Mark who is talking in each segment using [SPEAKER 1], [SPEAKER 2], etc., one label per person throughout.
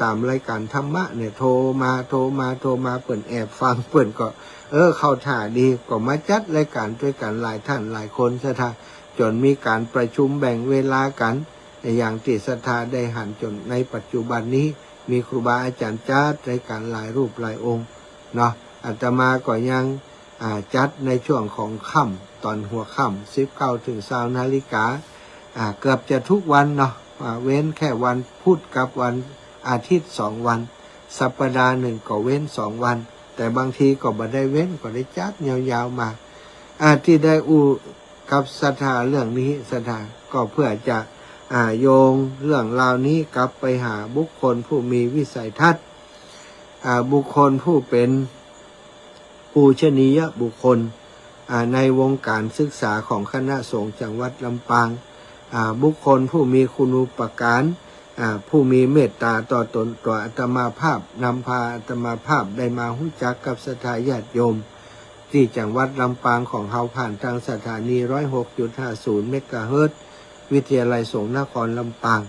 [SPEAKER 1] ตามรายการธรรมะเนี่ยโทรมาเปิ่นแอบฟังเปิ่นก็เข้าท่าดีก็มาจัดรายการด้วยกันหลายท่านหลายคนซะท่าจนมีการประชุมแบ่งเวลากันอย่างที่ศรัทธาได้หันจนในปัจจุบันนี้มีครูบาอาจารย์จัดรายการหลายรูปหลายองค์เนาะอาตมาก็ยังจัดในช่วงของค่ำตอนหัวค่ำ19 ถึง 20 นาฬิกาเกือบจะทุกวันเนาะเว้นแค่วันพุธกับวันอาทิตย์2 วันสัปดาห์หนึ่งก็เว้น2 วันแต่บางทีก็บ่ได้เว้นก็ได้จัดยาวๆมาที่ได้กับศรัทธาเรื่องนี้ศรัทธาก็เพื่อจะโยงเรื่องราวนี้กลับไปหาบุคคลผู้มีวิสัยทัศน์บุคคลผู้เป็นปูชนียบุคคลในวงการศึกษาของคณะสงฆ์จังหวัดลำปางบุคคลผู้มีคุณูปการผู้มีเมตตาต่อตนต่ออาตมาภาพนำพาอาตมาภาพได้มารู้จักกับศรัทธาญาติโยมที่จังหวัดลำปางของเฮาผ่านทางสถานี 106.50 เมกะเฮิรตซ์วิทยาลัยสงฆ์นครลำปาง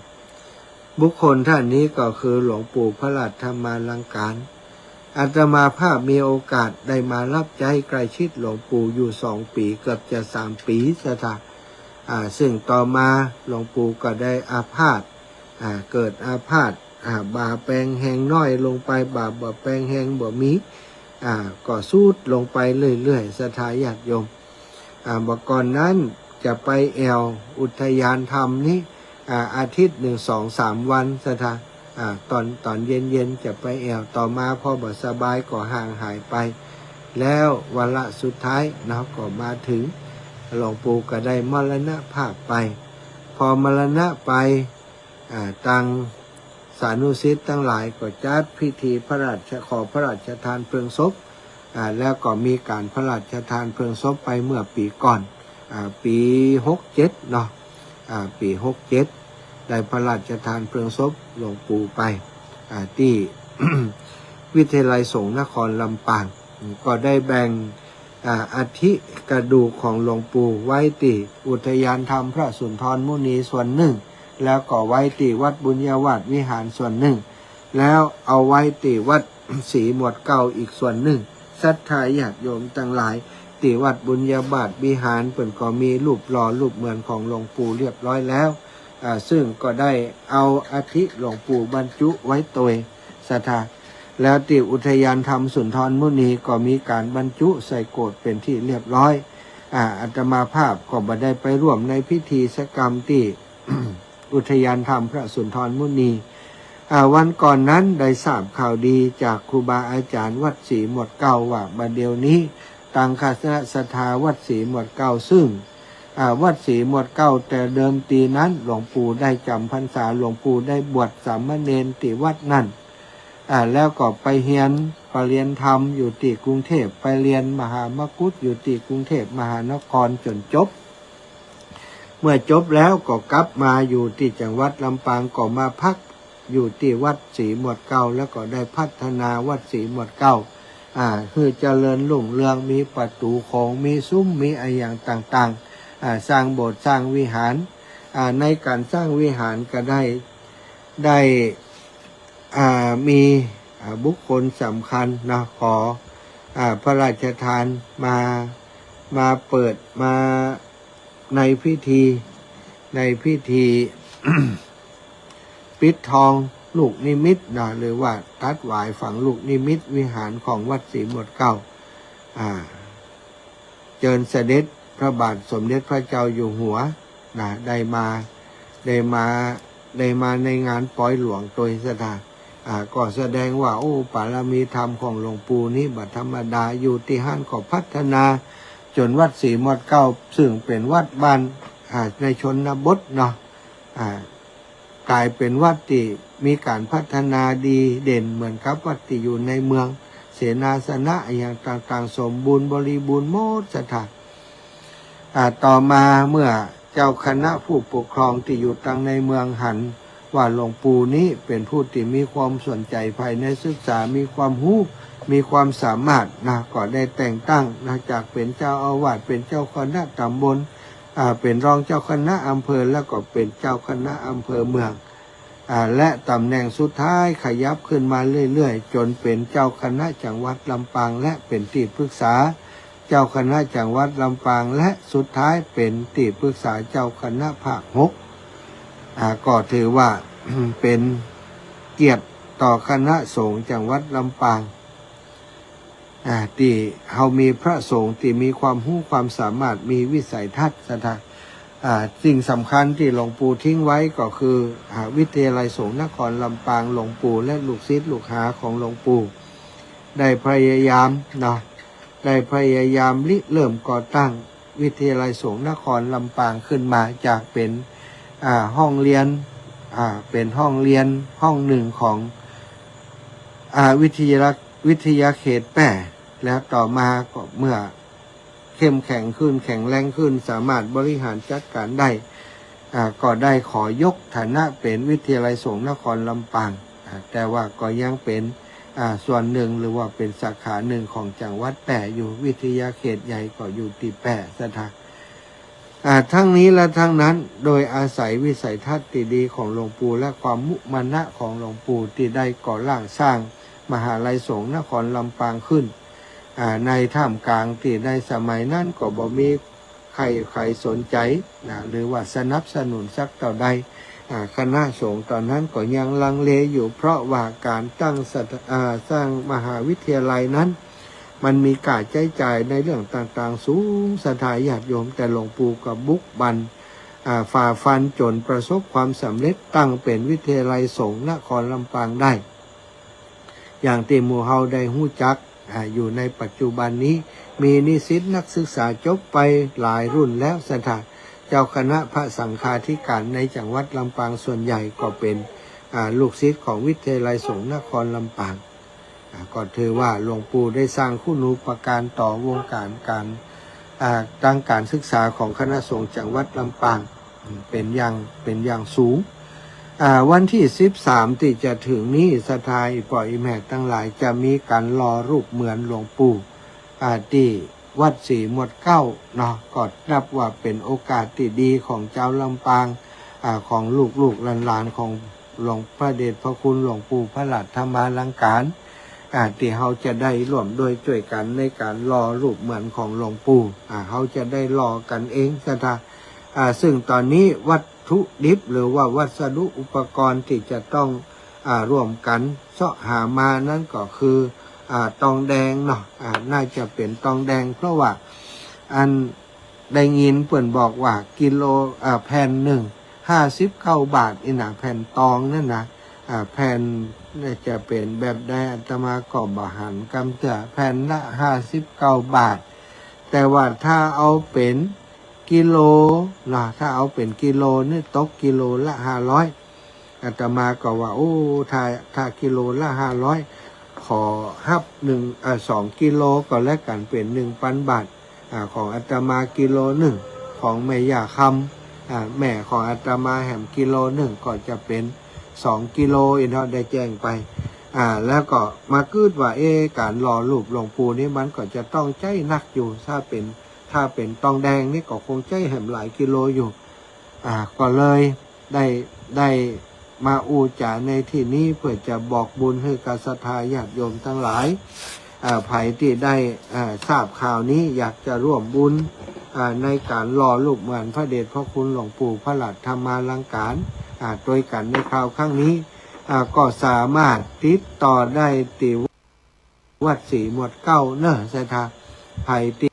[SPEAKER 1] บุคคลท่านนี้ก็คือหลวงปู่พระราชธรรมาลังการอาตมาภาพมีโอกาสได้มารับใช้ใกล้ชิดหลวงปู่อยู่2 ปีเกือบจะ3 ปีสถาซึ่งต่อมาหลวงปู่ก็ได้อาพาธเกิดอาพาธบ่าแปลงแห้งน้อยลงไปบ่แปลงแห้งบ่มีก็สูดลงไปเรื่อยๆศรัทธาญาติโยมบอกก่อนนั้นจะไปแอวอุทยานธรรมนี้อาทิตย์1 2 3 วันศรัทธาตอนเย็นๆจะไปแอวต่อมาพอบ่สบายก็ห่างหายไปแล้ววันละสุดท้ายนะก็มาถึงหลวงปู่ก็ได้มรณภาพไปพอมรณะไปตังสานุสิษย์ทั้งหลายก็จัดพิธีขอพระราชทานเพลิงศพแล้วก็มีการพระราชทานเพลิงศพไปเมื่อปีก่อนปี67เนาะปี67ได้พระราชทานเพลิงศพหลวงปู่ไปที่ วิทยาลัยสงฆ์นครลำปางก็ได้แบ่งอัฐิกระดูกของหลวงปู่ไว้ที่อุทยานธรรมพระสุนทรมุนีส่วนหนึ่งแล้วก็ไว้ที่วัดบุญญาวาสวิหารส่วนหนึ่งแล้วเอาไว้ที่วัดศรีหมวดเก่าอีกส่วนหนึ่งศรัทธาญาติโยมทั้งหลายที่วัดบุญญาวาสวิหารเพิ่นก็มีรูปหล่อรูปเหมือนของหลวงปู่เรียบร้อยแล้วซึ่งก็ได้เอาอัฐิหลวงปู่บรรจุไว้ตัวศรัทธาแล้วที่อุทยานธรรมสุนทรมุนีก็มีการบรรจุใส่โกฐเป็นที่เรียบร้อยอาตมาภาพก็บ่ได้ไปร่วมในพิธีกรรมที่ อุทยานธรรมพระสุนทรมุนีวันก่อนนั้นได้ทราบข่าวดีจากครูบาอาจารย์วัดศรีหมวดเก่าว่าบัดเดี๋ยวนี้ตั้งคณะศรัทธาวัดศรีหมวดเก่าซึ่งวัดศรีหมวดเก่าแต่เดิมทีนั้นหลวงปู่ได้จำพรรษาหลวงปู่ได้บวชสามเณรที่วัดนั้นแล้วก็ไปเรียนธรรมอยู่ที่กรุงเทพไปเรียนมหามกุฏอยู่ที่กรุงเทพมหานครจนจบเมื่อจบแล้วก็กลับมาอยู่ที่จังหวัดลำปางก็มาพักอยู่ที่วัดศรีหมวดเก่าแล้วก็ได้พัฒนาวัดศรีหมวดเก่าคือเจริญรุ่งเรืองมีประตูโขงมีซุ้มมีอะไรอย่างต่างๆสร้างโบสถ์สร้างวิหารในการสร้างวิหารก็ได้มีบุคคลสำคัญนะขอพระราชทานมาเปิดมาในพิธี ปิดทองลูกนิมิตนะหรือว่าตัดหวายฝังลูกนิมิตวิหารของวัดศรีหมวดเก่าเจิญเสด็จพระบาทสมเด็จพระเจ้าอยู่หัวนะได้มาในงานปล่อยหลวงโดยสถานก็แสดงว่าบารมีธรรมของหลวงปู่นี้บัดธรรมดาอยู่ที่ห้านก็พัฒนาจนวัดศรีหมวดเก่าซึ่งเป็นวัดบ้านในชนบทเนาะกลายเป็นวัดที่มีการพัฒนาดีเด่นเหมือนกับวัดที่อยู่ในเมืองเสนาสนะอย่างต่างๆสมบูรณ์บริบูรณ์หมดสถานต่อมาเมื่อเจ้าคณะผู้ปกครองที่อยู่ตั้งในเมืองหันว่าหลวงปู่นี้เป็นผู้ที่มีความสนใจภายในศึกษามีความรู้มีความสามารถนะก็ได้แต่งตั้งนะจากเป็นเจ้าอาวาสเป็นเจ้าคณะตำบลเป็นรองเจ้าคณะอำเภอแล้วก็เป็นเจ้าคณะอำเภอเมือง และตำแหน่งสุดท้ายขยับขึ้นมาเรื่อยๆจนเป็นเจ้าคณะจังหวัดลำปางและเป็นที่ปรึกษาเจ้าคณะจังหวัดลำปางและสุดท้ายเป็นที่ปรึกษาเจ้าคณะภาค6ก็ถือว่า เป็นเกียรติต่อคณะสงฆ์จังหวัดลำปางที่เขามีพระสงฆ์ที่มีความรู้ความสามารถมีวิสัยทัศน์สิ่งสำคัญที่หลวงปู่ทิ้งไว้ก็คือวิทยาลัยสงฆ์นครลำปางหลวงปู่และลูกศิษย์ลูกหาของหลวงปู่ได้พยายามได้พยายามริเริ่มก่อตั้งวิทยาลัยสงฆ์นครลำปางขึ้นมาจากเป็นห้องเรียนเป็นห้องเรียนห้องหนึ่งของวิทยาเขตแป่แล้วต่อมาก็เมื่อเข้มแข็งขึ้นแข็งแรงขึ้นสามารถบริหารจัดการได้ก็ได้ขอยกฐานะเป็นวิทยาลัยสงฆ์นครลำปางแต่ว่าก็ยังเป็นส่วนหนึ่งหรือว่าเป็นสาขาหนึ่งของจังหวัดแป่อยู่วิทยาเขตใหญ่ก็อยู่ที่แป่สถานทั้งนี้และทั้งนั้นโดยอาศัยวิสัยทัศน์ที่ดีของหลวงปู่และความมุมานะของหลวงปู่ที่ได้ก่อร่างสร้างมหาลัยสงฆ์นครลำปางขึ้นในท่ามกลางที่ในสมัยนั้นก็บ่มีใครสนใจหรือว่าสนับสนุนสักเท่าใดคณะสงฆ์ตอนนั้นก็ยังลังเลอยู่เพราะว่าการตั้งสร้างมหาวิทยาลัยนั้นมันมีการใช้จ่ายในเรื่องต่างๆสูงศรัทธาญาติโยมแต่หลวงปู่ก็บุกบันฝ่าฟันจนประสบความสำเร็จตั้งเป็นวิทยาลัยสงฆ์นครลำปางได้อย่างที่หมู่เฮาได้ฮู้จักอยู่ในปัจจุบันนี้มีนิสิตนักศึกษาจบไปหลายรุ่นแล้วสถานเจ้าคณะพระสังฆาธิการในจังหวัดลำปางส่วนใหญ่ก็เป็นลูกศิษย์ของวิทยาลัยสงฆ์นครลำปางก็ถือว่าหลวงปู่ได้สร้างคุณูปการต่อวงการศึกษาของคณะสงฆ์จังหวัดลำปางเป็นอย่างสูงวันที่13ที่จะถึงนี้สถานปล่อยแม่ทั้งหลายจะมีการรอรูปเหมือนหลวงปู่ที่วัดศรีหมวดเก้าเนาะก็นับว่าเป็นโอกาสที่ดีของเจ้าลำปางของลูกหลานของหลวงพระเดชพระคุณหลวงปู่พระหลัดธรรมาลังการที่เขาจะได้ร่วมด้วยช่วยกันในการรอรูปเหมือนของหลวงปู่เขาจะได้รอกันเองสถานซึ่งตอนนี้วัตถุดิบหรือว่าวัสดุอุปกรณ์ที่จะต้องร่วมกันเสาะหามานั้นก็คือตองแดงเนาะน่าจะเป็นตองแดงเพราะว่าอันได้ยินเปิ่นบอกว่ากิโลแผ่นหนึ่ง59 บาทอีน่ะแผ่นตองนั่นนะแผ่นน่าจะเป็นแบบได้อาตมาก็บ่หันกำจะแผ่นละ59 บาทแต่ว่าถ้าเอาเป็นกิโลนะถ้าเอาเป็นกิโลนี่ตกกิโลละ500อาตมาก็ว่าโอ้ถ้ากิโลละ500ขอฮับ2 กิโลก็แล้วกันเป็น 1,000 บาทของอาตมากิโลหนึ่งของแม่ย่าคำแม่ของอาตมาแหมกิโลหนึ่งก็จะเป็น2 กิโลอินทร์ได้แจ้งไปแล้วก็มาคืดว่าการรอรูปหลวงปู่นี่มันก็จะต้องใจนักอยู่ถ้าเป็นตองแดงนี่ก็คงใจแหมหลายกิโลอยู่ก็เลยได้มาอูจาในที่นี้เพื่อจะบอกบุญให้กับศรัทธาญาติโยมทั้งหลายไผ่ที่ได้ทราบข่าวนี้อยากจะร่วมบุญในการรอรูปเหมือนพระเดชพระคุณหลวงปู่พระหลัดธรรมาลังการโดยกันในคราวครั้งนี้ก็สามารถติดต่อได้ที่วัดศรีหมวดเก้าเนอะสถาไผ่ที่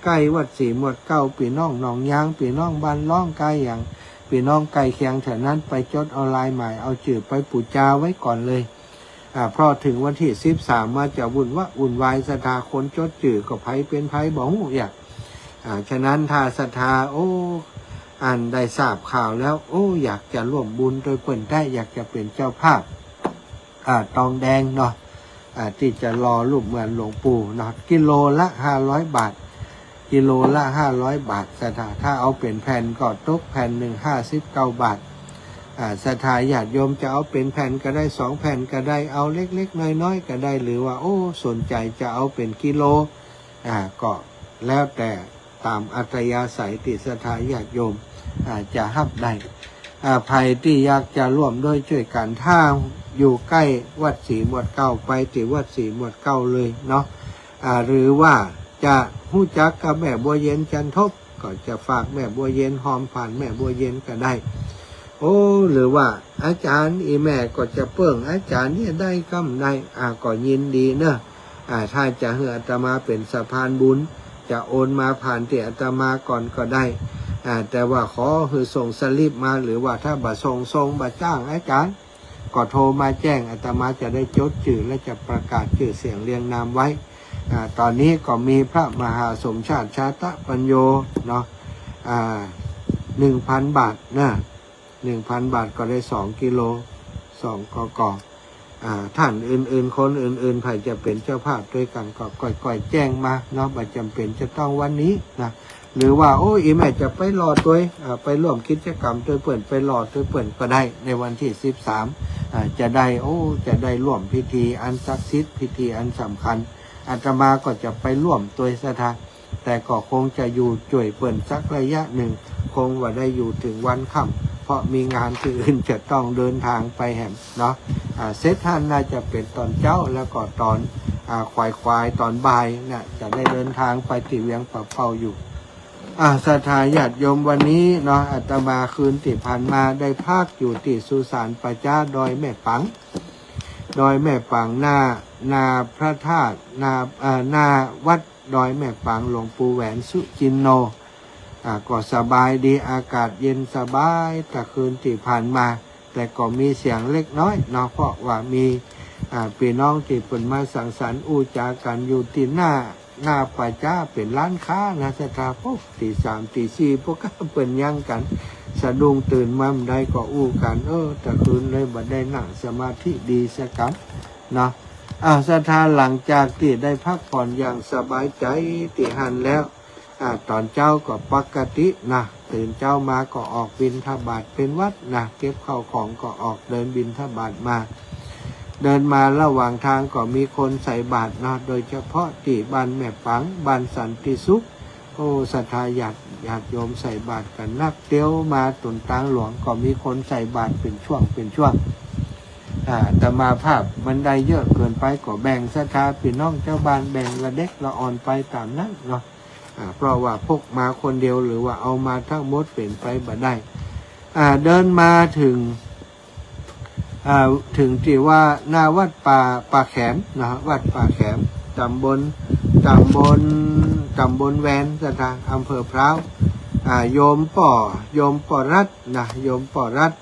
[SPEAKER 1] ใกล้วัดศรีหมวดเก้าปีน้องหนองยางปีน้องบ้านล่องไกลอย่างปีน้องไก่เคียงแถวนั้นไปจดเอาลายใหม่เอาจื่อไปปูจาไว้ก่อนเลยเพราะถึงวันที่13มาจะวุ่นวายศรัทธาคนจดจื่อก็ไผเป็นไผบอกอยากฉะนั้นถ้าศรัทธาได้ทราบข่าวแล้วอยากจะร่วมบุญโดยเปิ่นได้อยากจะเป็นเจ้าภาพตองแดงเนาะที่จะรอรูปเหมือนหลวงปู่เนาะกิโลละ500 บาทกิโลละ500 บาทศรัทธาถ้าเอาเป็นแผ่นก็ตกแผ่นหนึ่ง59 บาทศรัทธาญาติโยมจะเอาเป็นแผ่นก็ได้2 แผ่นก็ได้เอาเล็กๆน้อยๆก็ได้หรือว่าสนใจจะเอาเป็นกิโลก็แล้วแต่ตามอัธยาศัยที่ศรัทธาญาติโยมจะรับได้ ภัยที่อยากจะร่วมด้วยช่วยกันถ้าอยู่ใกล้วัดศรีหมวดเก้าไปที่วัดศรีหมวดเก้าเลยเนาะหรือว่าจะหู้จักกับแม่บัวเย็นจันทบก็จะฝากแม่บัวเย็นหอมผ่านแม่บัวเย็นก็ได้โอ้หรือว่าอาจารย์อีแม่ก็จะเปิ้งอาจารย์เนี่ยได้กำได้ก็ยินดีเนอะถ้าจะให้อาตมาเป็นสะพานบุญจะโอนมาผ่านที่อาตมาก่อนก็ได้แต่ว่าขอคือส่งสลิปมาหรือว่าถ้าบ่ส่งบ่จ้างอาจารย์ก็โทรมาแจ้งอาตมาจะได้จดชื่อและจะประกาศชื่อเสียงเรียงนามไว้ตอนนี้ก็มีพระมหาสมชาติชาตะปัญโยเนาะ1,000 บาทนะ1,000 บาทก็ได้2 กิโล2 กอท่านอื่นๆคนอื่นๆใครจะเป็นเจ้าภาพด้วยกันก็ก่อยแจ้งมาเนาะไม่จำเป็นจะต้องวันนี้นะหรือว่าโอ้อีแม่จะไปรอตัวไปร่วมกิจกรรมตัวเปิ่นไปรอตัวเปิ่นก็ได้ในวันที่13จะได้ร่วมพิธีอันศักดิ์สิทธิ์พิธีอันสำคัญอาตมาก็จะไปร่วมตัวสถานแต่ก็คงจะอยู่จ่วยเปิ่นสักระยะหนึ่งคงว่าได้อยู่ถึงวันค่ำเพราะมีงานที่อื่นจะต้องเดินทางไปแหมเนาะเซตท่านน่าจะเป็นตอนเช้าแล้วก็ตอนควายตอนบ่ายน่ะจะได้เดินทางไปที่เวียงป่าเป้าอยู่ศรัทธาญาติโยมวันนี้เนาะอาตมาคืนที่ผ่านมาได้พักอยู่ที่สุสานประจ้าดอยแม่ปังหน้าพระธาตุหน้าวัดดอยแม่ปังหลวงปู่แหวนสุจินโนก็สบายดีอากาศเย็นสบายแต่คืนที่ผ่านมาแต่ก็มีเสียงเล็กน้อยเนาะเพราะว่ามีพี่น้องที่เปิดมาสังสรรค์อูจากันอยู่ที่หน้าป่าจ้าเป็นร้านค้านะสถาพวกตี 3 ตี 4พวกก็เปิดยั่งกันสะดุ้งตื่นมาได้ก็อู้กันแต่คืนเลยบัดได้นั่งสมาธิดีสักกันเนาะสถานหลังจากที่ได้พักผ่อนอย่างสบายใจที่หันแล้วตอนเจ้าก็ปกตินะตื่นเจ้ามาก็ออกบิณฑบาตเป็นวัดนะเก็บข้าวของก็ออกเดินบิณฑบาตมาเดินมาระหว่างทางก็มีคนใส่บาตรนะโดยเฉพาะที่บ้านแม่ปังบ้านสันติสุขศรัทธาญาติโยมใส่บาตรกันนักเตี้ยวมาตุนตางหลวงก็มีคนใส่บาตรเป็นช่วงแต่มาภาพบันไดเยอะเกินไปก็แบ่งศรัทธาพี่น้องเจ้าบ้านแบ่งละเด็กละอ่อนไปตามนั้นเนาะเพราะว่าพกมาคนเดียวหรือว่าเอามาทั้งหมดเป็นไปบ่ได้เดินมาถึงที่ว่าหน้าวัดป่าแขมนะวัดป่าแขมตำบลแวนสถานอำเภอพร้าวโยมป่อรัตนะโยมป่อรัต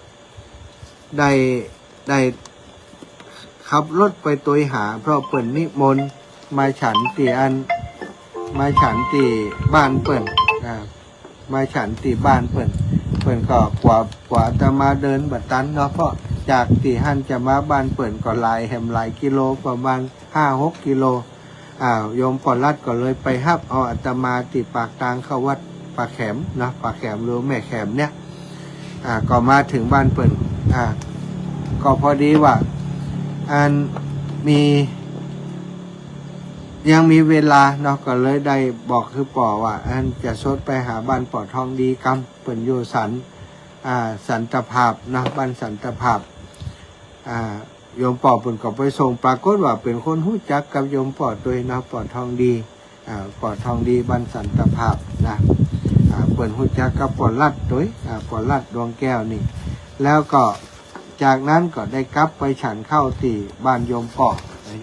[SPEAKER 1] ได้ขับรถไปตัวหาเพราะเปิ่นนิมนต์มาฉันตีบ้านเปิ่นมาฉันตีบ้านเปิ่นก็กว่าจะมาเดินบัดตันเนาะเพราะจากตีหันจะมาบ้านเปิ่นก็หลายกิโลประมาณ 5-6 กิโลโยมปอรัดก็เลยไปฮับเอาอาตมาตีปากทางเข้าวัดป่าแขมนะป่าแขมหรือแม่แขมเนี่ยก็มาถึงบ้านเปิ่นก็พอดีว่ายังมีเวลาเนาะก็เลยได้บอกคือป่อว่าจะชดไปหาบ้านป่อทองดีกำเปิ่นอยู่สันตภาพนะบ้านสันตภาพโยมป่อเปิ่นก็ไปส่งปรากฏว่าเป็นคนรู้จักกับโยมป่อตัวนะป่อทองดีป่อทองดีบ้านสันตภาพนะเปิ่นรู้จักกับป่อรัดตัวป่อรัดดวงแก้วนี่แล้วก็จากนั้นก็ได้กลับไปฉันเข้าที่บ้านโยมป่อ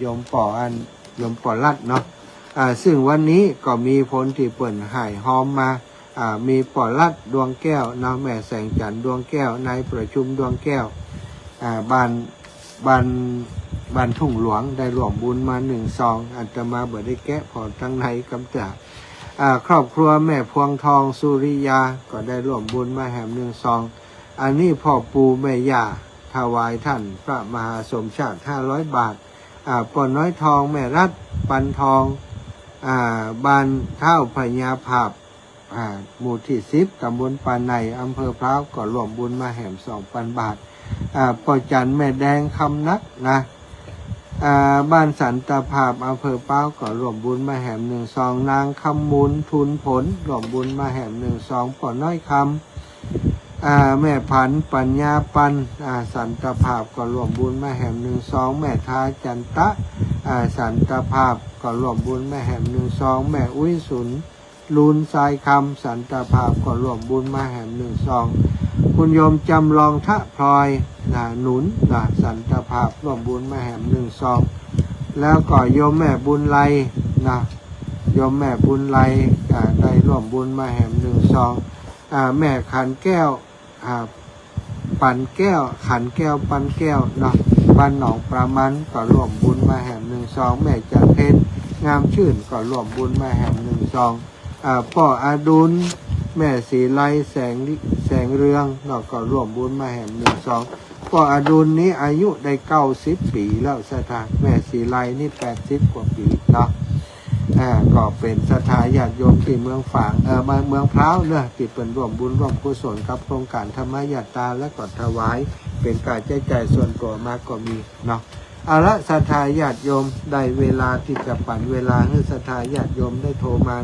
[SPEAKER 1] โยมป่อรัดเนาะซึ่งวันนี้ก็มีผลที่เปิ่นหายหอมมามีป่อรัดดวงแก้วนะแม่แสงจันทร์ดวงแก้วในประชุมดวงแก้วบ้านทุ่งหลวงได้ร่วมบุญมา1 ซองอาตมาบ่ได้แกะพอทั้งในกำจัดครอบครัวแม่พวงทองสุริยาก็ได้ร่วมบุญมาแหม1 ซองอันนี้พ่อปู่แม่ย่าถวายท่านพระมหาสมชาติ500 บาทป่อน้อยทองแม่รัดปันทองบ้านเท่าพญาภาพหมู่ที่10ตำบลปานในอำเภอพร้าวก็ร่วมบุญมาแหม 2,000 บาทป่อจันแม่แดงคำนักนะบ้านสันตภาพอำเภอพร้าวก็ร่วมบุญมาแหม1 ซองนางคำมูลทุนผลร่วมบุญมาแหม1 ซองป่อน้อยค แม่พันปัญญาปันสันตภาพก็ร่วมบุญมาแห่ม12แม่ทาจันตะสันตภาพก็ร่วมบุญมาแห่ม12แม่อุ้ยสุนลูนทรายคำสันตภาพก็ร่วมบุญมาแห่ม12คุณโยมจำลองทะพลอยหนุนสันตภาพร่วมบุญมาแห่ม12แล้วก็โยมแม่บุญไลโยมแม่บุญไลได้ร่วมบุญมาแห่ม12แม่ขันแก้วปันแก้วขันแก้วปันแก้วบ้านหนองประมันก็ร่วมบุญมาแห่ม12แม่จันเพชรงามชื่นก็ร่วมบุญมาแห่ม12พ่ออดุลแม่ศรีไลแสงเรืองก็ร่วมบุญมาแห่ม12พ่ออดุลนี้อายุได้90 ปีแล้วสถานแม่ศรีไลนี่80 กว่าปีก็เป็นสถานญาติโยมที่เมืองฝางมาเมืองพร้าวที่เป็นร่วมบุญร่วมกุศลกับโครงการธรรมยาตราและก็ถวายเป็นการใช้จ่ายส่วนตัวมากก็มีเอาละสถานญาติโยมได้เวลาที่จะปั่นเวลาให้สถานญาติโยมได้โทรมา82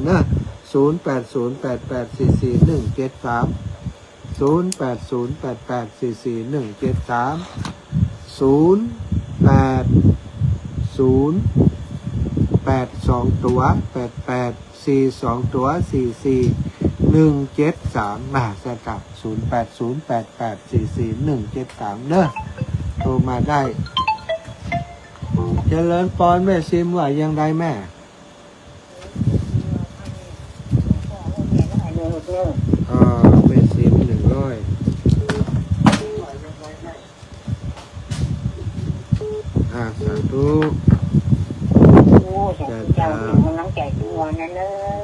[SPEAKER 1] ตัว42 ตัว44 173มาสถาน0808844173โทรมาได้เจริญพรแม่ซิมว่ายังไงแม่แม่ซิม100สาธุ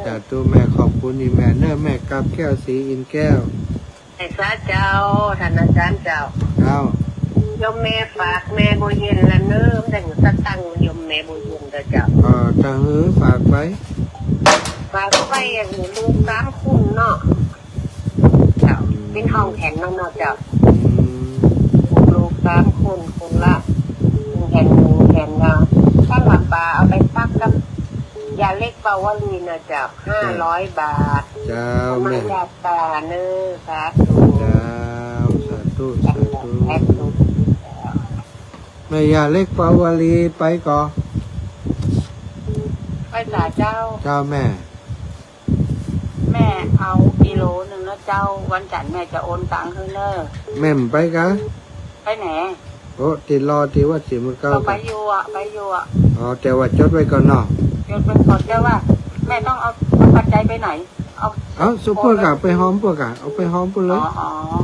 [SPEAKER 1] จ้าตัวแม่ขอบคุณอีแม่แม่กับแก้วสีอินแก้ว
[SPEAKER 2] ไอ้ซาเจ้าท่านอาจารย์เจ้ายมแม่ฝากแม่โบเย็นละเนิ่มแต่งสตังยมแม่โบเย็นเจ้า
[SPEAKER 1] จะฝากไว้
[SPEAKER 2] อย่างลูก3 คนเนาะเจ้าเป็นห้องแข็งเนาะเจ้าลูก3 คนคนละแข็งเนาะถ้าหลับปลาเอาไปซักกับยาเล็กเปาวลีนะเจ้า500 บาท
[SPEAKER 1] เจ้าแม่
[SPEAKER 2] ยาตาเนื้อสาธุ
[SPEAKER 1] สาธุแม่ยาเล็กปาวลีไปก่อน
[SPEAKER 2] ไปจ่าเจ้า
[SPEAKER 1] แม่
[SPEAKER 2] เอากิโลนึงแล้วเจ้าวันจันทร์แม่จะโอนตังค์ให้เนอะ
[SPEAKER 1] แม่ไปกะ
[SPEAKER 2] ไปไหน
[SPEAKER 1] โอ้ติดรอที่ว่าสิมื้อเก่า
[SPEAKER 2] ไปอยู่
[SPEAKER 1] แต่ว่าจดไว้ก่อนเนาะ
[SPEAKER 2] จดไว้ก่อนแต่ว่าแม่ต้องเอาปัจจัยไปไหน
[SPEAKER 1] ซุปเปอร์กะไปหอมปะกะเอาไปหอมปุ๊เลย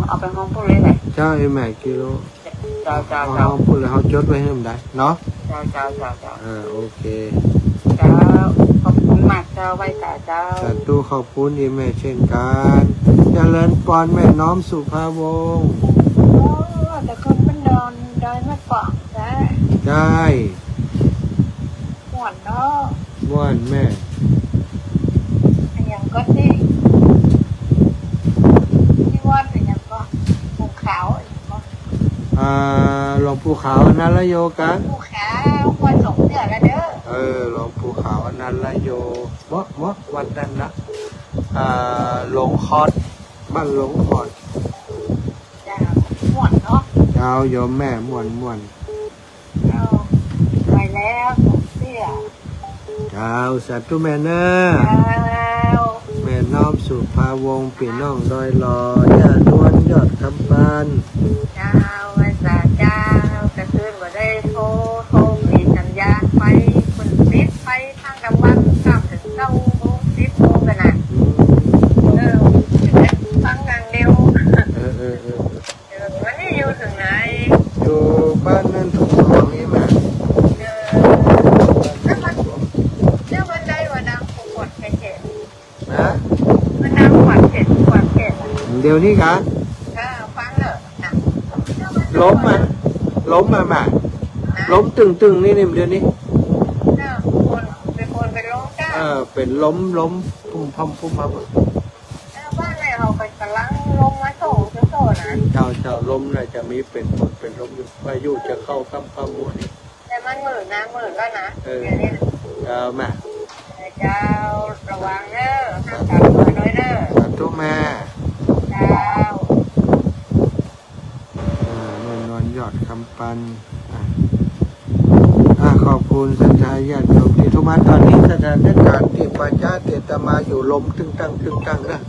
[SPEAKER 2] เอาไปหอมปุ๊เลยเลย
[SPEAKER 1] เจ้าแม่กิโล
[SPEAKER 2] จ้า
[SPEAKER 1] หอมปุ๊เลยเขาจดไว้ให้มันได้เนาะ
[SPEAKER 2] จ้า
[SPEAKER 1] โอเค
[SPEAKER 2] เจ้าขอบคุณมากเจ้าไว้เจ้า
[SPEAKER 1] สาธุขอบคุณอีแม่เช่นกันเจริญพรแม่น้อมสุภาวงศ์
[SPEAKER 2] แต่คนมันนอนได้ไม่ปอก
[SPEAKER 1] ได้
[SPEAKER 2] ม่วนเนาะ
[SPEAKER 1] ม่วนแม่
[SPEAKER 2] อย่างก็ที่วัดอย่างก็ภูเขา
[SPEAKER 1] หลวงปู่ขาวนันละโยกัน
[SPEAKER 2] ภูเขาวันสงเดือนละเด้อ
[SPEAKER 1] หลวงปู่ขาวนันละโยวัดนั้นนะหลงคอดบ้านหลงคอด
[SPEAKER 2] ม่วนเนาะ
[SPEAKER 1] เจ้าโยมแม่ม่วน
[SPEAKER 2] ไปแล้วเสีย
[SPEAKER 1] เจ้าสาธุแม่เนอะแม่น้อมสุภาวงศ์ปีน้องดอยลอย่าล้วนยอดคำปาน
[SPEAKER 2] เจ้าไว้สาเจ้ากระคืนก็ได้โทรมีสัญญาณไฟคนติดไฟทางกลางวัน9 ถึง 9 โมง 10 โมงกันนะฟังอย่างเดียววันนี้อยู่ถึงไหน
[SPEAKER 1] อยู่บ้านนั่นถูกสองนี่แม่
[SPEAKER 2] มันได้ว่าดังขวดเจ็ด
[SPEAKER 1] นะ
[SPEAKER 2] มันดังขวดเจ็ด
[SPEAKER 1] เดี๋ยวนี้กัน
[SPEAKER 2] ฟังเลย
[SPEAKER 1] ล้มมามาล้มตึงนี่เดี๋ยวนี้
[SPEAKER 2] เป็นคนเป็นล้มจ้า
[SPEAKER 1] เป็นล้มพุ่มมา
[SPEAKER 2] บ้านไหนเราไปกำลังลงมาโซ่นะ
[SPEAKER 1] เจ้าล้มน่ะจะมีเป็นล้มอยู่พายุจะเข้าค่ำมัวนี่
[SPEAKER 2] แต่มันหมื่นก็นะ
[SPEAKER 1] แม่
[SPEAKER 2] เจ้าระวังเด้อห้ามจับหัวน้อยเด้อ
[SPEAKER 1] ทุกแม่
[SPEAKER 2] เจ้า
[SPEAKER 1] ปันขอบคุณสัญญาญาติโยมที่ทุกมาตอนนี้สถานการณ์ที่ปัญญาเตตมาอยู่ลมตึงตั้งนะ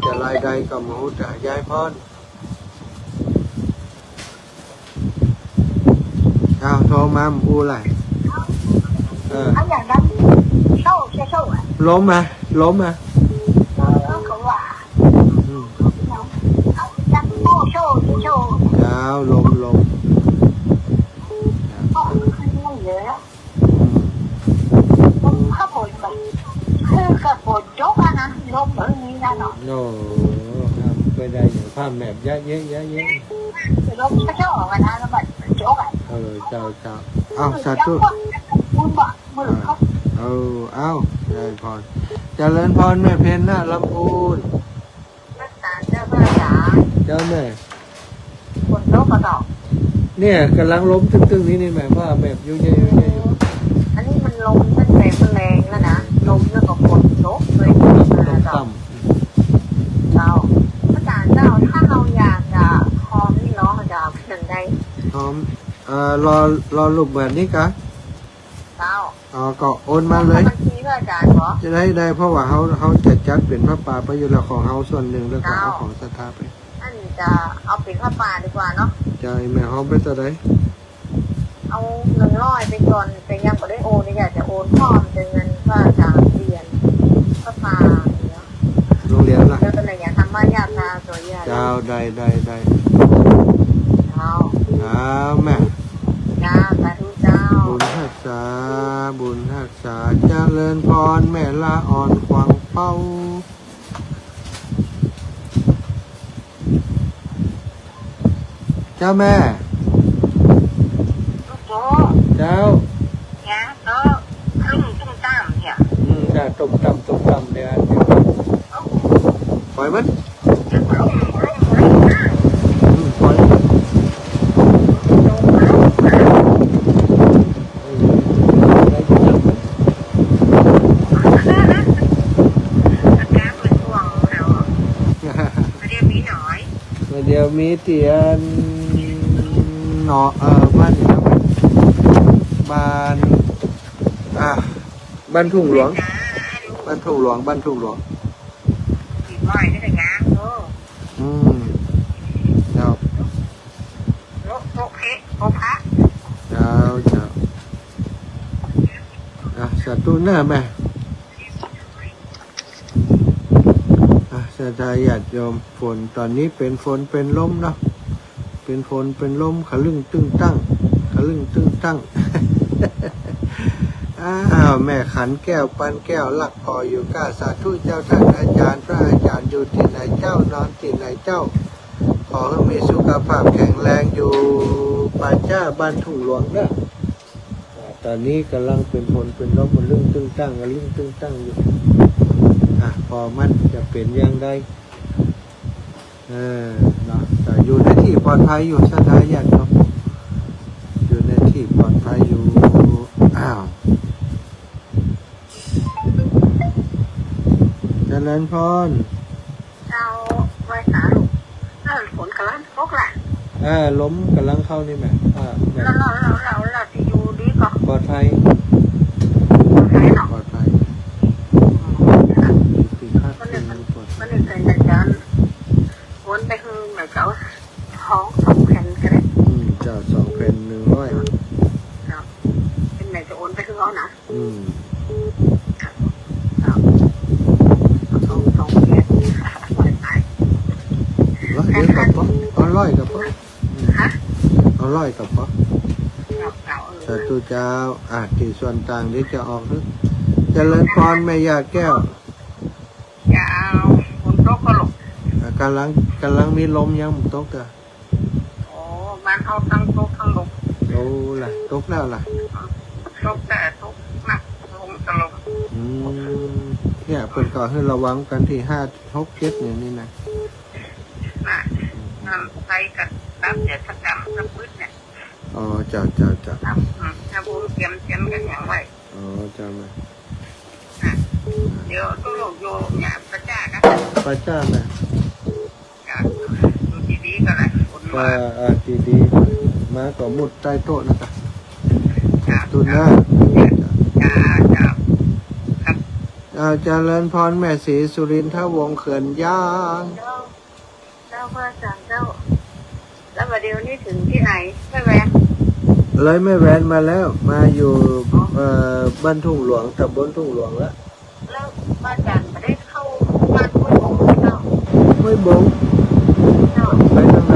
[SPEAKER 1] จะรายใดกับหมูจะย้ายพรโทรมาพูอะไร
[SPEAKER 2] anh nhận đánh sâu xe sâu à
[SPEAKER 1] ล้มมา
[SPEAKER 2] เขาว่าจับโม่โชว์โชว์
[SPEAKER 1] ล้ม
[SPEAKER 2] ไม่เยอะข้าวโพดแบบคือข้าวโพดโจ๊กนะล้มแบบนี้นะเนาะ
[SPEAKER 1] โน่ไปได้อย่างภาพแมบเยอะ
[SPEAKER 2] ล้มโจ๊กกันนะแล้วแบบโจ๊กอ่ะ
[SPEAKER 1] เจ้าสาธุได้พรเจริญพรแม่เพนนะลำพูนเจ้าแม่
[SPEAKER 2] คนโลกกระดอก
[SPEAKER 1] เนี่ยกำลังล้มตึ้งนี่แม่ว่าแบบยุ่ย
[SPEAKER 2] อันนี้มันลมตั้งแต่มันแรงแล้วนะลมแล้วก็ฝนตกเลย
[SPEAKER 1] ต่
[SPEAKER 2] ำเจ้าพระอาจารย์เจ้าถ้าเราอยากจะพร้อมนี่เนาะจะเป็นได้
[SPEAKER 1] พร้อมรอรูปแบบนี้กะ
[SPEAKER 2] เจ้า
[SPEAKER 1] ก็โอนมาเลยจะได้เพราะว่าเขาจะจัดเป็นพระป่าไปอยู่แล้วของเขาส่วนหนึ่งแล้วก็เอาของศรัทธาไป
[SPEAKER 2] อันจะเอาเป็นพระป่าดีกว่าเนาะ
[SPEAKER 1] ใจแม่เขาไปตัวใด
[SPEAKER 2] เอา100ไปก่อนแต่ยังไม่ได้โอนนี่อยากจะโอนพร้อมเป็นเงินว่าจะเรียนพระป่า
[SPEAKER 1] โรงเรียนล่ะ
[SPEAKER 2] เจ้าตัวไหนอยากทำบ้านญาตินาตัวใหญ่
[SPEAKER 1] เจ้าได้
[SPEAKER 2] เจ้า
[SPEAKER 1] แม่
[SPEAKER 2] สาธุเจ้า
[SPEAKER 1] บุญหักษาเจริญพรแม่ละอ่อนควางเป้าเจ้าแม่เจ้า
[SPEAKER 2] ตุ้มตามเนี่ย
[SPEAKER 1] จะตุ่มตำเนี่ยปล่อยมันปล่อยเดี๋ยวมีเตียนหนอบ้านทุ่งหลวงบ้านทุ่งหลวง
[SPEAKER 2] ติดไม้ได้แต่งาน
[SPEAKER 1] เจ้า
[SPEAKER 2] โอเคโอพระ
[SPEAKER 1] เจ้าสาธุหน้าแม่สาธุญาติโยมฝนตอนนี้เป็นฝนเป็นลมเนาะเป็นฝนเป็นลมขลึ่งตึ้งตั้งแม่ขันแก้วปันแก้วหลักพออยู่ก้าสาธุเจ้าท่านอาจารย์พระอาจารย์อยู่ที่ไหนเจ้านอนที่ไหนเจ้าขอให้มีสุขภาพแข็งแรงอยู่ป่าจ้าบ้านทุ่งหลวงเนาะตอนนี้กำลังเป็นฝนเป็นลมมันลึ่งตึ้งตั้งอยู่พอมันจะเป็นอย่างไรเนาะแต่อยู่ในที่ปลอดภัยอยู่สถานญาติโยมอยู่ในที่ปลอดภัยอยู่เจริญพร
[SPEAKER 2] เอาไว้สาลูกฝนกำลังตกแหละ
[SPEAKER 1] ล้มกำลังเข้านี่แม่
[SPEAKER 2] เราจะอยู่ดีก่อน
[SPEAKER 1] ปลอดภัย
[SPEAKER 2] มันเป็นอาจารย์วนไปคือเหมือนเขาท้อง2 แผ่นก็ได้
[SPEAKER 1] เจ้า2 แผ่น100
[SPEAKER 2] เป็นไหนจะโอนไปคือเขานะ2 แผ่น
[SPEAKER 1] เดี๋ยวกับป๊อเอา100กับป๊อเอา100กับป๊อสาธุเจ้าที่ส่วนต่างที่จะออกนึกเจริญพรแม่ยาแก้ว
[SPEAKER 2] อย่าเอาฝนตกก็หลบ
[SPEAKER 1] กำลังมีลมยังตก
[SPEAKER 2] บ้านเขาทั้งตกทั้งหลบ
[SPEAKER 1] ล่ะตกแล้วล่ะ
[SPEAKER 2] ตกแต่ตกหนักลมตลบ
[SPEAKER 1] เนี่ยเปิดก่อนให้ระวังกันที่5 6 7เนี่ยนี่นะ
[SPEAKER 2] นั่นไปกับรับเจตกรรมรับพื้นเนี่ย
[SPEAKER 1] เจ้า
[SPEAKER 2] ถ้าบุญเตรียมกันอย่างไร
[SPEAKER 1] เจ้ามา
[SPEAKER 2] เดี๋ยวต้องลงโยเนี่ยประจ้ากัน
[SPEAKER 1] ประจ้าไหม
[SPEAKER 2] ดูดีๆก็เลยคนมา
[SPEAKER 1] ดี มาก็มุดใต้โต๊ะนะครับ
[SPEAKER 2] จ้า
[SPEAKER 1] ตุนนะ
[SPEAKER 2] จ้าจ้าครับ
[SPEAKER 1] เจริญพรแม่ศรีสุรินทวงศ์เขื่อนย่าง
[SPEAKER 2] เจ้าพระอาจารย์เจ้า แล้วมาเดี๋ยวนี้ถึงที่ไหนไม่แวะ
[SPEAKER 1] เลยไม่แวนมาแล้ว มาอยู่บ้านทุ่งหลวงตำบลทุ่งหลวงแล้ว
[SPEAKER 2] แล้วพระอาจารย์ไม่ได้เข้าบ้านห้วยบงเจ้า
[SPEAKER 1] ห้วยบง
[SPEAKER 2] เจ้า
[SPEAKER 1] ไปทางไหน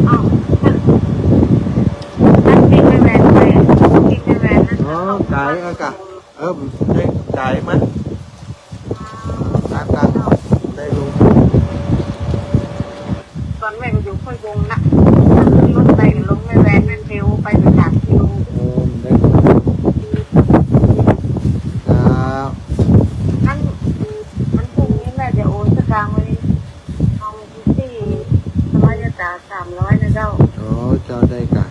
[SPEAKER 2] อ้าวนั่นปิดไม่แวะไปปิดไม่แวะนั่น
[SPEAKER 1] อ๋อไก่อากาได้ไก่มั้ยอากาได้ลง
[SPEAKER 2] ตอนแม่ก็อยู่ห้วยบงนะรถไปลงไม่แวะนั่นเร็วไป3 กิโล
[SPEAKER 1] โอ้ได้ครับ
[SPEAKER 2] นั่นมันพรุ่งนี้แม่จะโอนสตางค์ไว้เอาที่สมัยจะจ่าย300นะเจ้า
[SPEAKER 1] อ๋อเจ้าได้กะ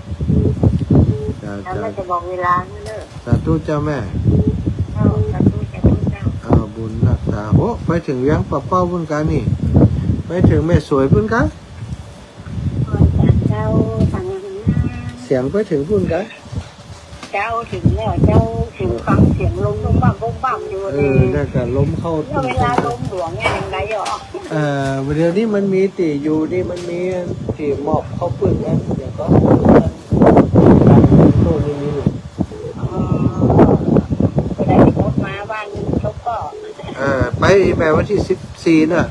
[SPEAKER 1] เจ้า
[SPEAKER 2] แล้วแม่จะบอกเวลาเนอะ
[SPEAKER 1] สาธุเจ้าแม่
[SPEAKER 2] เจ้าสาธุเจ้า
[SPEAKER 1] บุญรักษาโอ้ไปถึงเลี้ยงปะเป้าพุ่นกันนี่ ไปถึงแม่สวยพุ่นกัน
[SPEAKER 2] เจ้าทางนี้
[SPEAKER 1] เสียงไปถึงพุ่นกัน
[SPEAKER 2] เจ้าถึงแล้วเจ้าถึงฟังเสียงลมบ้ามบ้ามอยู่เลย
[SPEAKER 1] น่าจะล้มเข้า
[SPEAKER 2] เวลาลมหลวงเนี่ยยังไงหรอ
[SPEAKER 1] เดี๋ยวนี้มันมีตีอยู่นี่มันมีตีหมอบเข้าปืนกันเดี๋ยวก็โตนี่มีอยู่
[SPEAKER 2] ก็ได้รถมาบ้านเขาก็
[SPEAKER 1] ไปแม่วันที่14น่ะ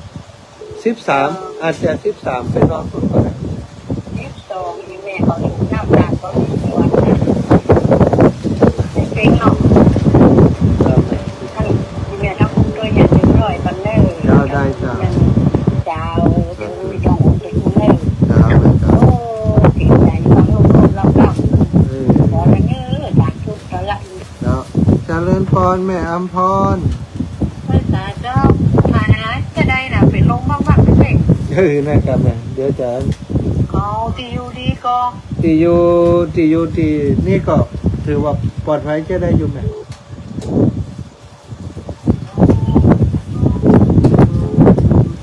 [SPEAKER 1] 13อาจจะ13ไปนอนพุ่นก็ได้
[SPEAKER 2] 12ที่แม่เขาอยู่หน้าบ้านเขาอยู่วันนะเป็นเนาะ
[SPEAKER 1] ครับแม่
[SPEAKER 2] ท่านที่แม่ทำตัวอย่าง100ปันเนอร์เจ้าถึงจองถึงเนอร์
[SPEAKER 1] จ้าแม่จ้า
[SPEAKER 2] โอ้เสียใจฟังลูกเราขอละเนอร์จากทุกตละ
[SPEAKER 1] แล้วเจริญพรแม่อัมพร
[SPEAKER 2] ภาษาเจ้าหาจะได้น่ะเป็นลงบ้างๆเด็ก
[SPEAKER 1] นะครับแม่เดี๋ยวจะ
[SPEAKER 2] เขาตีอยู่ดีก็
[SPEAKER 1] ตีอยู่ที่นี่ก็ถือว่าปลอดภัยจะได้อยู่ไหม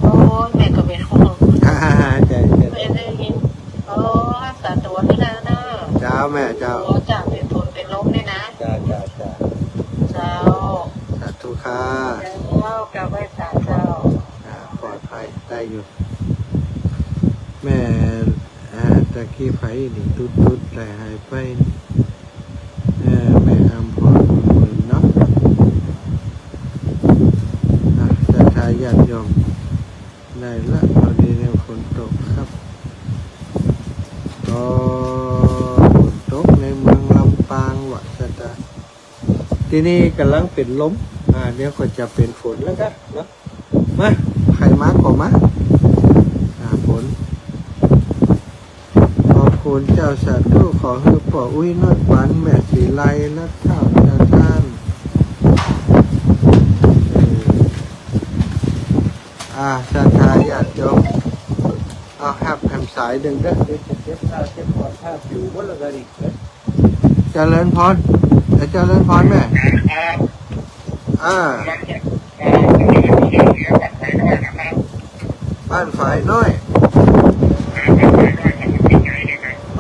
[SPEAKER 2] โอ้ยแม่ก็เป็นคน
[SPEAKER 1] ใจ
[SPEAKER 2] ไม่ได้ยินโอ้รักษาตัวนี่นะเนอะ
[SPEAKER 1] เจ้าแม่เจ้า
[SPEAKER 2] โอ้จ่าเป็นผลเป็นลมนี่นะ
[SPEAKER 1] จ้า
[SPEAKER 2] เจ้า
[SPEAKER 1] สาธุค่ะ
[SPEAKER 2] เจ้ากับไว้สาเจ้า
[SPEAKER 1] ปลอดภัยได้อยู่ แม่ตะกี้ไฟนี่ตุ๊ดแต่หายไปแม่อัมพรมือเนาะจะทายาทยอมได้ละตอนนี้เนี่ยฝนตกครับก็ฝนตกในเมืองลำปางวะสตาที่นี่กำลังเป็นลมเดี๋ยวก็จะเป็นฝนแล้วกันเนาะมาใครมาก็มาฝนขอบคุณเจ้าสาธุขอให้พ่ออุ้ยนวดหวานแม่สีไลและข้าวเจ้าท่านศรัทธาญาติโยมเอาหับแผ่นสายดึงเด้อเดี๋ยวจะเจ็บเจ็บปวดผ้าผิววัดละกันอีกเจริญพรเจริญพรแม่บ้านฝ่ายน้อย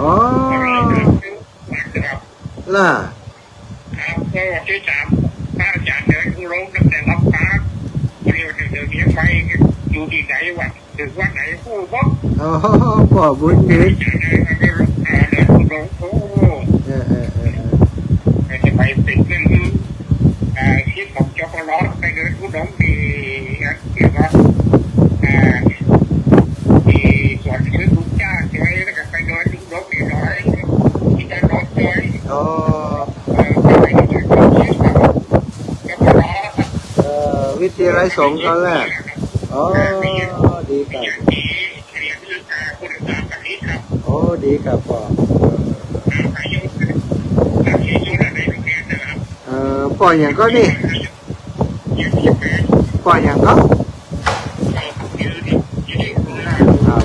[SPEAKER 1] อ๋อล่ะ
[SPEAKER 3] ก็ที่สามถ้าอาจารย์เดินกูลงตั้งแต่รับตาเดี๋ยวนี้ไฟอยู่ที่ไหนวะถึงว่าไหนกูบอก
[SPEAKER 1] อ๋อพ่อบุญยืน
[SPEAKER 3] เดินกูลงโอ้จะไปติดเรื่องคิดของเจ้าก็ร้อนไปเดินกูลงที่ว่าที่สวนซื้อลูกจ้าช่วยแล้วก็ไปเดินกูลงที่น้อยที่จะรถช่วย
[SPEAKER 1] อ๋อ วิทยาลัยสงฆ์ตอนแรกอ๋อดีครับโอ้ดีครับพ่อปล่อยอย่างก็นี่ปล่อยอย่างก็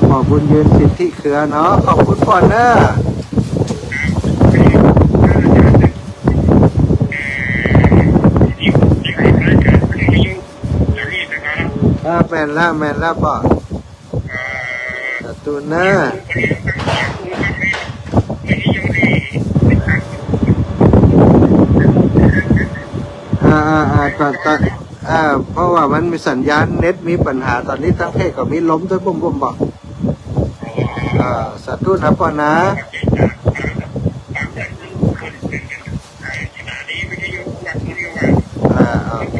[SPEAKER 1] พ่อบุญยืนสิทธิเครือเนาะขอบคุณพ่อเนอะแม่นแล้วพ่อตูนเนอะ ก็เพราะว่ามันมีสัญญาณเน็ตมีปัญหาตอนนี้ทั้งเพศก็มีล้มด้วยบุ่มบอกสาธุนะพ่อนะโอเค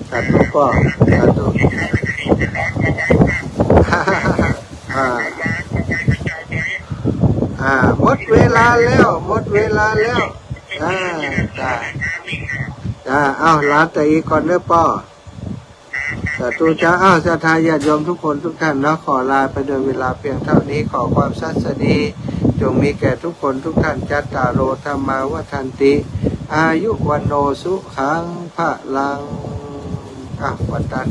[SPEAKER 1] สาธุพ่อสาธุหมดเวลาแล้วหมดเวลาแล้วจ้าเอาลาแต่อีกก่อนเด้อพ่อสาธุจ้าศรัทธาญาติโยมทุกคนทุกท่านนะขอลาไปโดยเวลาเพียงเท่านี้ขอความสัตย์สดีจงมีแก่ทุกคนทุกท่านจัตตารโอธรรมาวัฏันติอายุวันโนสุขังพระลังวัฏัน